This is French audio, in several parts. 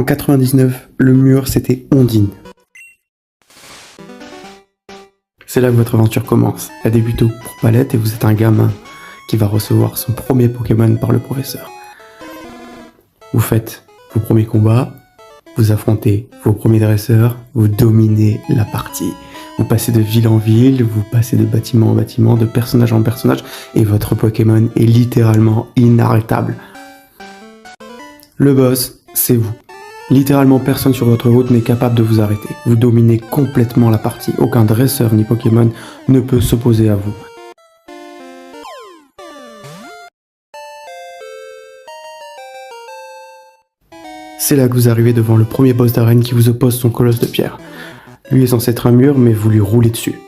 En 99, le mur c'était Ondine. C'est là que votre aventure commence. Elle débute pour Palette et vous êtes un gamin qui va recevoir son premier Pokémon par le professeur. Vous faites vos premiers combats, vous affrontez vos premiers dresseurs, vous dominez la partie. Vous passez de ville en ville, vous passez de bâtiment en bâtiment, de personnage en personnage, et votre Pokémon est littéralement inarrêtable. Le boss, c'est vous. Littéralement personne sur votre route n'est capable de vous arrêter. Vous dominez complètement la partie. Aucun dresseur ni Pokémon ne peut s'opposer à vous. C'est là que vous arrivez devant le premier boss d'arène qui vous oppose son colosse de pierre. Lui est censé être un mur, mais vous lui roulez dessus.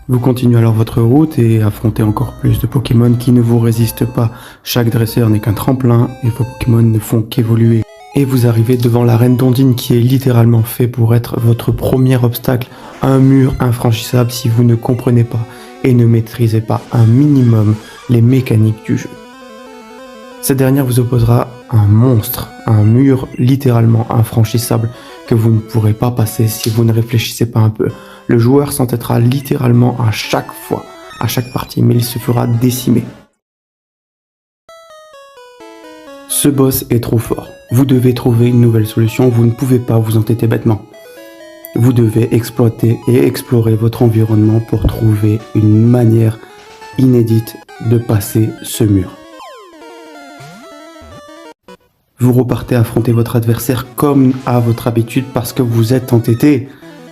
Vous continuez alors votre route et affrontez encore plus de Pokémon qui ne vous résistent pas. Chaque dresseur n'est qu'un tremplin et vos Pokémon ne font qu'évoluer. Et vous arrivez devant l'arène d'Ondine qui est littéralement fait pour être votre premier obstacle, un mur infranchissable si vous ne comprenez pas et ne maîtrisez pas un minimum les mécaniques du jeu. Cette dernière vous opposera un monstre, un mur littéralement infranchissable que vous ne pourrez pas passer si vous ne réfléchissez pas un peu. Le joueur s'entêtera littéralement à chaque fois, à chaque partie, mais il se fera décimer. Ce boss est trop fort. Vous devez trouver une nouvelle solution, vous ne pouvez pas vous entêter bêtement. Vous devez exploiter et explorer votre environnement pour trouver une manière inédite de passer ce mur. Vous repartez affronter votre adversaire comme à votre habitude parce que vous êtes entêté,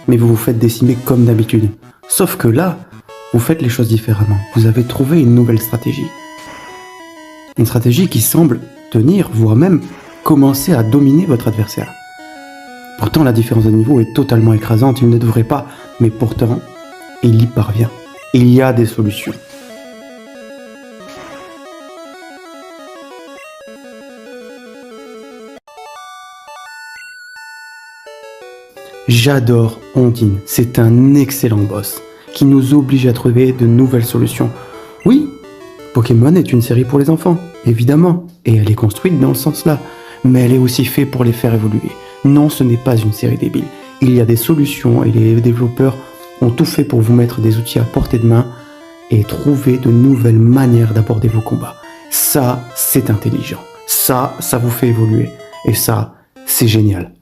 mais vous vous faites décimer comme d'habitude. Sauf que là, vous faites les choses différemment. Vous avez trouvé une nouvelle stratégie. Une stratégie qui semble tenir, voire même commencer à dominer votre adversaire. Pourtant, la différence de niveau est totalement écrasante, il ne devrait pas, mais pourtant, il y parvient. Il y a des solutions. J'adore Ondine, c'est un excellent boss qui nous oblige à trouver de nouvelles solutions. Oui, Pokémon est une série pour les enfants, évidemment, et elle est construite dans ce sens-là, mais elle est aussi faite pour les faire évoluer. Non, ce n'est pas une série débile. Il y a des solutions et les développeurs ont tout fait pour vous mettre des outils à portée de main et trouver de nouvelles manières d'aborder vos combats. Ça, c'est intelligent. Ça vous fait évoluer. Et ça, c'est génial.